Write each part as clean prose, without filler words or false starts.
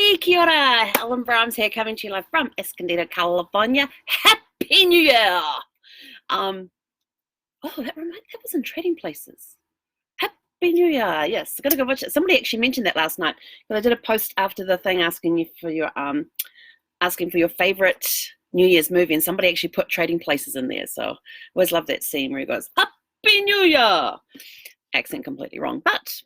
Hey, kia ora. Helen Brahms here, coming to you live from Escondido, California. Happy New Year! That was in Trading Places. Happy New Year! Yes, I gotta go watch it. Somebody actually mentioned that last night because I did a post after the thing asking for your favorite New Year's movie, and somebody actually put Trading Places in there. So I always love that scene where he goes, "Happy New Year!" Accent completely wrong, but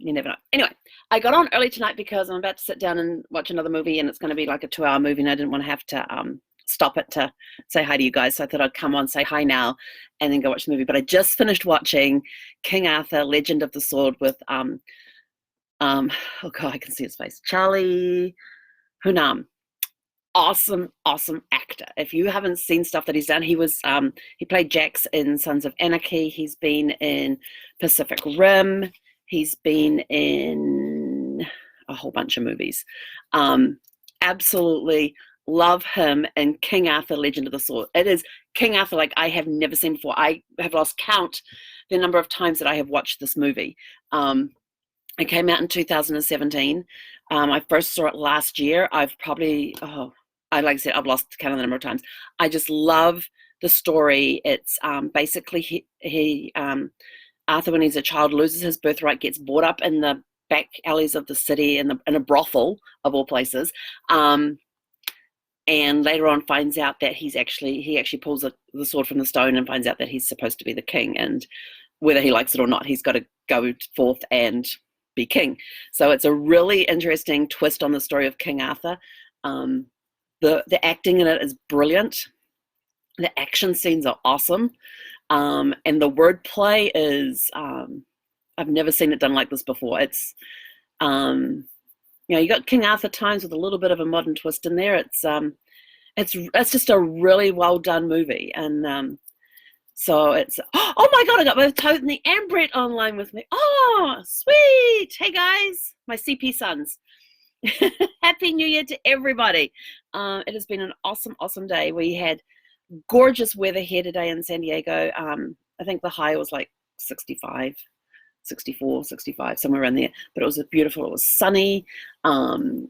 you never know. Anyway, I got on early tonight because I'm about to sit down and watch another movie, and it's going to be like a 2-hour movie, and I didn't want to have to stop it to say hi to you guys. So I thought I'd come on, say hi now, and then go watch the movie. But I just finished watching King Arthur, Legend of the Sword with oh God, I can see his face, Charlie Hunnam. Awesome actor. If you haven't seen stuff that he's done, he played Jax in Sons of Anarchy. He's been in Pacific Rim. He's been in a whole bunch of movies. Absolutely love him in King Arthur, Legend of the Sword. It is King Arthur like I have never seen before. I have lost count the number of times that I have watched this movie. It came out in 2017. I first saw it last year. I've lost count of the number of times. I just love the story. It's basically Arthur, when he's a child, loses his birthright, gets brought up in the back alleys of the city in a brothel of all places, and later on finds out that he actually pulls the sword from the stone and finds out that he's supposed to be the king, and whether he likes it or not, he's got to go forth and be king. So it's a really interesting twist on the story of King Arthur. The acting in it is brilliant. The action scenes are awesome. And the wordplay is, I've never seen it done like this before. It's, you got King Arthur times with a little bit of a modern twist in there. It's just a really well done movie. And so it's, oh my God, I got both Tony and Brett online with me. Oh, sweet. Hey guys, my CP sons. Happy New Year to everybody. It has been an awesome day. We had gorgeous weather here today in San Diego. I think the high was like 65, 64, 65, somewhere around there. But it was beautiful. It was sunny. There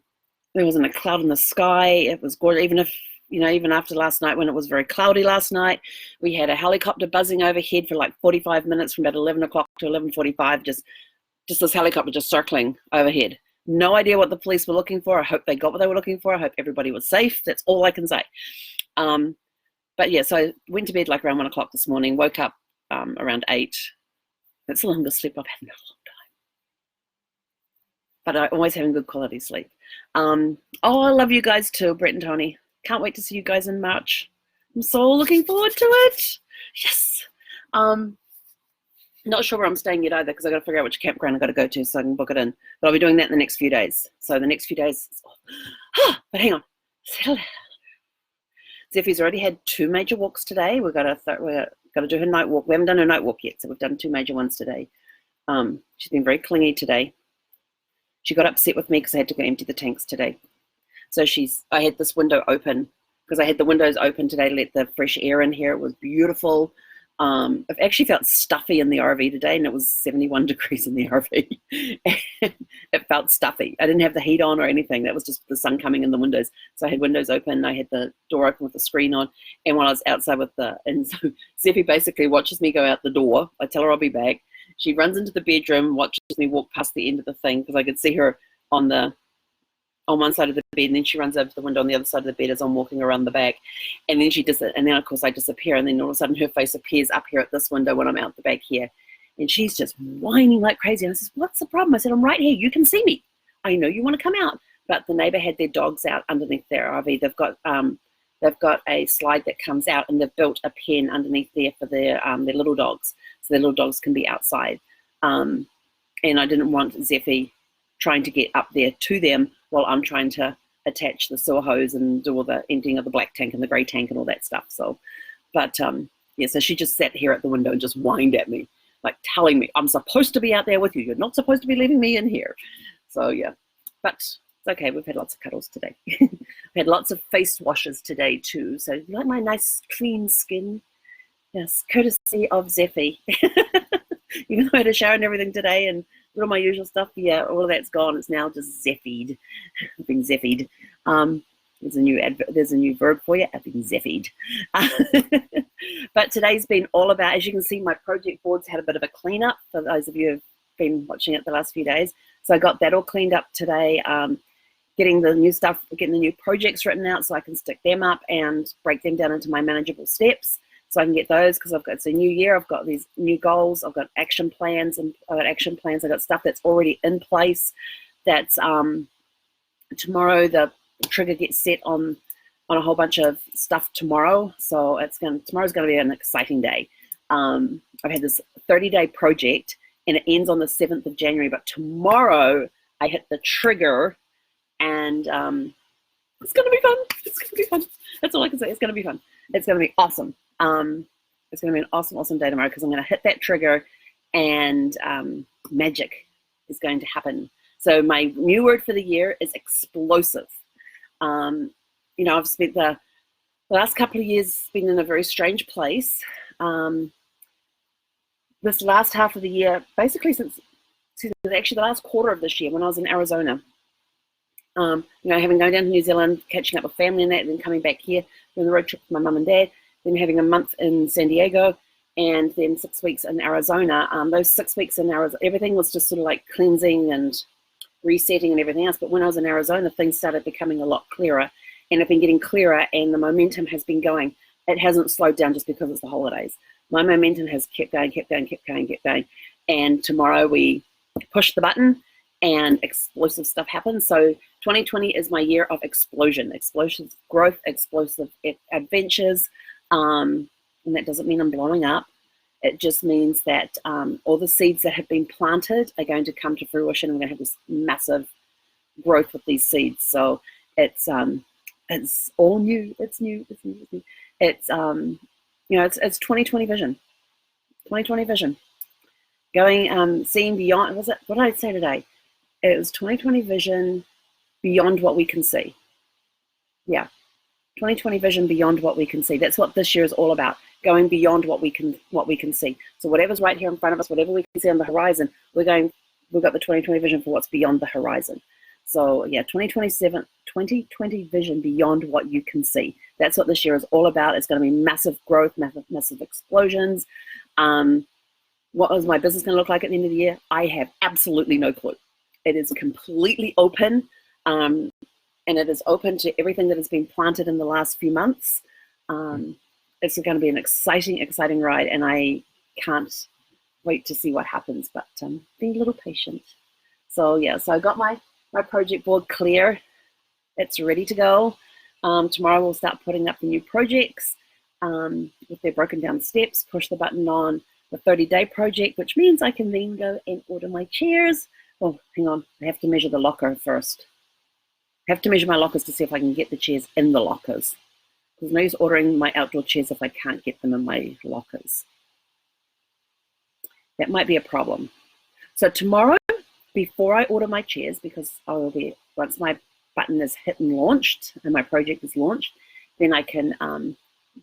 wasn't a cloud in the sky. It was gorgeous. Even after last night when it was very cloudy last night, we had a helicopter buzzing overhead for like 45 minutes from about 11 o'clock to 11:45. Just this helicopter just circling overhead. No idea what the police were looking for. I hope they got what they were looking for. I hope everybody was safe. That's all I can say. But yeah, so I went to bed like around 1 o'clock this morning, woke up around 8. That's the longest sleep I've had in a long time. But I'm always having good quality sleep. I love you guys too, Brett and Tony. Can't wait to see you guys in March. I'm so looking forward to it. Yes. Not sure where I'm staying yet either because I've got to figure out which campground I've got to go to so I can book it in. But I'll be doing that in the next few days. So the next few days. But hang on. Zeffie's already had 2 major walks today. We've got to do her night walk. We haven't done her night walk yet, so we've done 2 major ones today. She's been very clingy today. She got upset with me because I had to go empty the tanks today. So I had this window open because I had the windows open today to let the fresh air in here. It was beautiful. I've actually felt stuffy in the RV today, and it was 71 degrees in the RV. It felt stuffy. I didn't have the heat on or anything. That was just the sun coming in the windows. So I had windows open. I had the door open with the screen on. And while I was outside and so Zeffie basically watches me go out the door. I tell her I'll be back. She runs into the bedroom, watches me walk past the end of the thing because I could see her on one side of the bed, and then she runs over to the window on the other side of the bed as I'm walking around the back, and then and then of course I disappear, and then all of a sudden her face appears up here at this window when I'm out the back here, and she's just whining like crazy. And I says, "What's the problem?" I said, "I'm right here. You can see me. I know you want to come out." But the neighbor had their dogs out underneath their RV. They've got a slide that comes out, and they've built a pen underneath there for their little dogs, so their little dogs can be outside. And I didn't want Zeffie trying to get up there to them while I'm trying to attach the sewer hose and do all the emptying of the black tank and the grey tank and all that stuff. So she just sat here at the window and just whined at me, like telling me, "I'm supposed to be out there with you. You're not supposed to be leaving me in here." So yeah, but it's okay. We've had lots of cuddles today. We've had lots of face washes today too. So you like my nice clean skin? Yes, courtesy of Zeffie. Even though I had a shower and everything today, and all my usual stuff. Yeah, all of that's gone. It's now just zeppied. I've been zeppied. There's a new verb for you. I've been zeppied. But today's been all about, as you can see, my project board's had a bit of a cleanup for those of you who've been watching it the last few days. So I got that all cleaned up today. Getting the new stuff, getting the new projects written out so I can stick them up and break them down into my manageable steps so I can get those, because it's a new year. I've got these new goals. I've got action plans, and I've got stuff that's already in place. That's tomorrow the trigger gets set on a whole bunch of stuff tomorrow. So tomorrow's going to be an exciting day. I've had this 30-day project and it ends on the 7th of January, but tomorrow I hit the trigger. And it's going to be fun. It's going to be fun. That's all I can say. It's going to be fun. It's going to be awesome. It's going to be an awesome, awesome day tomorrow, because I'm going to hit that trigger and magic is going to happen. So my new word for the year is explosive. I've spent the last couple of years been in a very strange place. This last half of the year, basically since actually the last quarter of this year when I was in Arizona, having gone down to New Zealand, catching up with family and that, and then coming back here, doing the road trip with my mum and dad, then having a month in San Diego, and then 6 weeks in Arizona. Those 6 weeks in Arizona, everything was just sort of like cleansing and resetting and everything else. But when I was in Arizona, things started becoming a lot clearer, and have been getting clearer, and the momentum has been going. It hasn't slowed down just because it's the holidays. My momentum has kept going. And tomorrow we push the button and explosive stuff happens. So 2020 is my year of explosion, explosive growth, explosive adventures. And that doesn't mean I'm blowing up. It just means that all the seeds that have been planted are going to come to fruition. We're going to have this massive growth with these seeds. So it's all new. It's new. It's 2020 vision. 2020 vision. Going, seeing beyond. What did I say today? It was 2020 vision beyond what we can see. Yeah, 2020 vision beyond what we can see. That's what this year is all about. Going beyond what we can see. So whatever's right here in front of us, whatever we can see on the horizon, we've got the 2020 vision for what's beyond the horizon. So yeah, 2020 vision beyond what you can see. That's what this year is all about. It's going to be massive growth, massive explosions. What is my business going to look like at the end of the year? I have absolutely no clue. It is completely open, and it is open to everything that has been planted in the last few months. It's going to be an exciting ride, and I can't wait to see what happens, but be a little patient. So yeah, so I got my project board clear. It's ready to go. Tomorrow we'll start putting up the new projects with their broken down steps, push the button on the 30-day project, which means I can then go and order my chairs. Oh, hang on, I have to measure the locker first. I have to measure my lockers to see if I can get the chairs in the lockers. There's no use ordering my outdoor chairs if I can't get them in my lockers. That might be a problem. So tomorrow, before I order my chairs, because I will be, once my button is hit and launched and my project is launched, then I can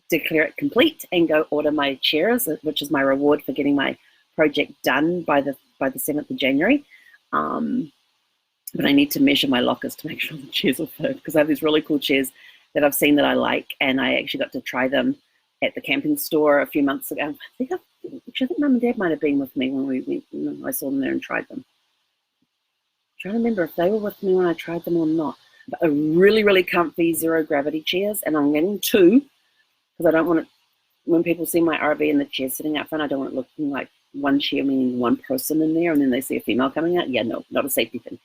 declare it complete and go order my chairs, which is my reward for getting my project done by the 7th of January. But I need to measure my lockers to make sure the chairs will fit, because I have these really cool chairs that I've seen that I like, and I actually got to try them at the camping store a few months ago. I think Mum and Dad might have been with me when I saw them there and tried them. I'm trying to remember if they were with me when I tried them or not. But a really, really comfy zero gravity chairs, and I'm getting two because I don't want it, when people see my RV and the chair sitting out front, I don't want it looking like one chair, meaning one person in there, and then they see a female coming out. Yeah, no, not a safety thing.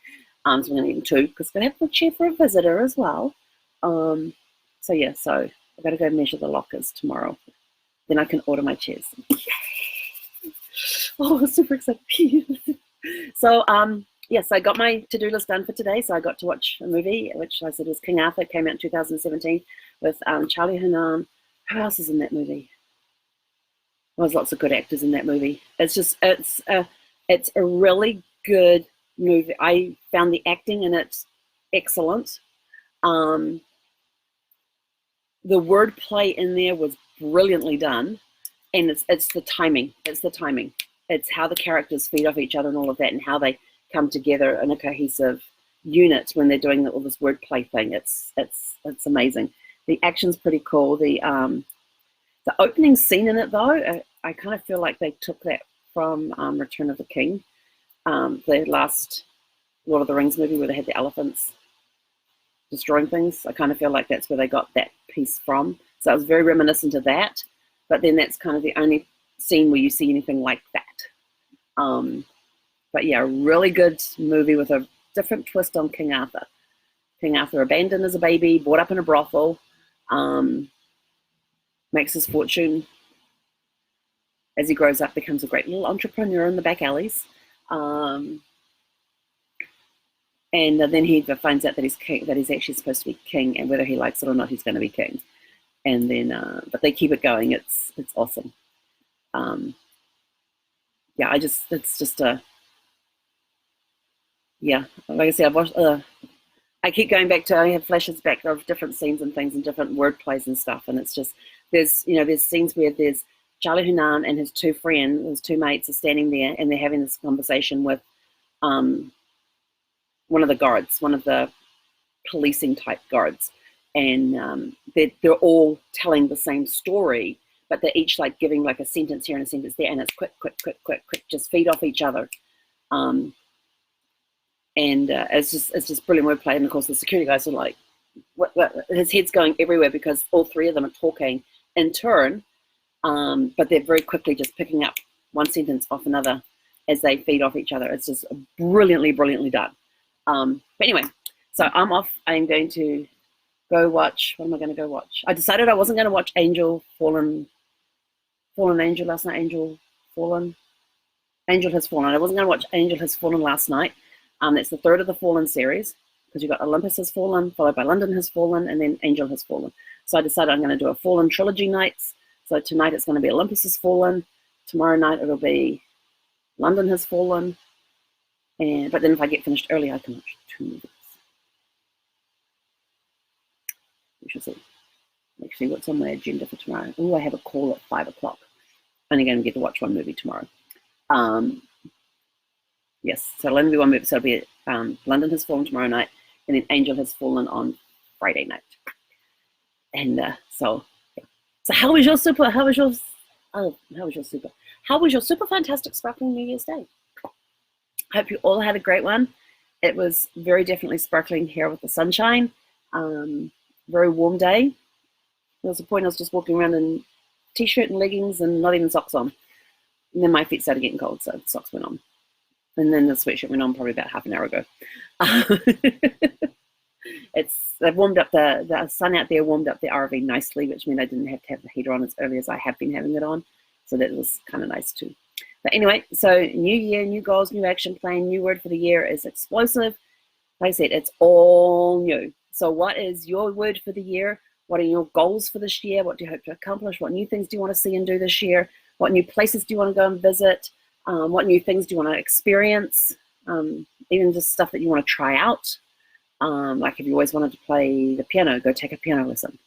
So I'm going to need two because I'm going to have a chair for a visitor as well. So yeah, so I've got to go measure the lockers tomorrow. Then I can order my chairs. Yay! Oh, super excited. So yes, I got my to-do list done for today. So I got to watch a movie, which I said was King Arthur. It came out in 2017 with Charlie Hunnam. Who else is in that movie? There's lots of good actors in that movie. It's a really good movie. I found the acting in it excellent. The wordplay in there was brilliantly done, and it's the timing. It's the timing. it's how the characters feed off each other and all of that, and how they come together in a cohesive unit when they're doing all this wordplay thing. It's amazing. The action's pretty cool. The opening scene in it, though, I kind of feel like they took that from Return of the King, the last Lord of the Rings movie where they had the elephants destroying things. I kind of feel like that's where they got that piece from. So it was very reminiscent of that. But then that's kind of the only scene where you see anything like that. But yeah, a really good movie with a different twist on King Arthur. King Arthur abandoned as a baby, brought up in a brothel, makes his fortune as he grows up, becomes a great little entrepreneur in the back alleys. And then he finds out that he's king, that he's actually supposed to be king, and whether he likes it or not, he's going to be king. And then, but they keep it going. It's awesome. Yeah, it's just a, yeah, like I said, I've watched, I keep going back to, I have flashes back of different scenes and things and different word plays and stuff. And it's just, there's scenes where there's Charlie Hunnam and his two friends, his two mates are standing there and they're having this conversation with one of the guards, one of the policing type guards. And they're all telling the same story, but they're each like giving like a sentence here and a sentence there, and it's quick, just feed off each other. And it's just brilliant wordplay. And of course the security guys are like, what? His head's going everywhere because all three of them are talking in turn, but they're very quickly just picking up one sentence off another as they feed off each other. It's just brilliantly done. But anyway, so I'm off. I'm going to go watch. What am I going to go watch? I decided I wasn't going to watch Fallen Angel last night. Angel Has Fallen. I wasn't going to watch Angel Has Fallen last night. That's the third of the Fallen series, because you've got Olympus Has Fallen, followed by London Has Fallen, and then Angel Has Fallen. So I decided I'm going to do a Fallen trilogy nights. So tonight it's going to be Olympus Has Fallen. Tomorrow night it'll be London Has Fallen. But then if I get finished early, I can watch 2 movies. We shall see. Actually, what's on my agenda for tomorrow? Oh, I have a call at 5 o'clock. Only going to get to watch 1 movie tomorrow. Yes, so it'll only be 1 movie. So it'll be London Has Fallen tomorrow night, and then Angel Has Fallen on Friday night. And so how was your super? How was your super fantastic sparkling New Year's Day? Hope you all had a great one. It was very definitely sparkling here with the sunshine. Very warm day. There was a point I was just walking around in t-shirt and leggings and not even socks on. And then my feet started getting cold, so the socks went on. And then the sweatshirt went on probably about half an hour ago. They've warmed up the sun out there, warmed up the RV nicely, which meant I didn't have to have the heater on as early as I have been having it on. So that was kind of nice too. But anyway, so new year, new goals, new action plan, new word for the year is explosive. Like I said, it's all new. So what is your word for the year? What are your goals for this year? What do you hope to accomplish? What new things do you want to see and do this year? What new places do you want to go and visit? What new things do you want to experience? Even just stuff that you want to try out. Like if you always wanted to play the piano, go take a piano lesson.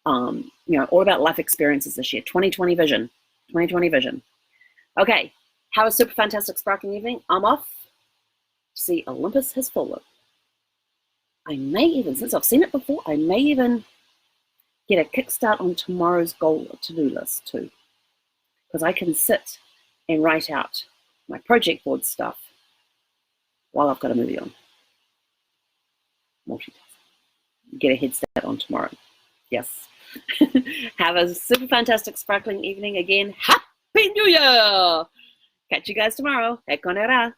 All about life experiences this year. 2020 vision. 2020 vision. Okay, have a super fantastic sparkling evening. I'm off to see Olympus Has Fallen. I may even, since I've seen it before, I may even get a kickstart on tomorrow's goal to-do list too. Because I can sit and write out my project board stuff while I've got a movie on. Multitask. Get a head start on tomorrow. Yes. Have a super fantastic sparkling evening again. Happy New Year! Catch you guys tomorrow. Ekonera.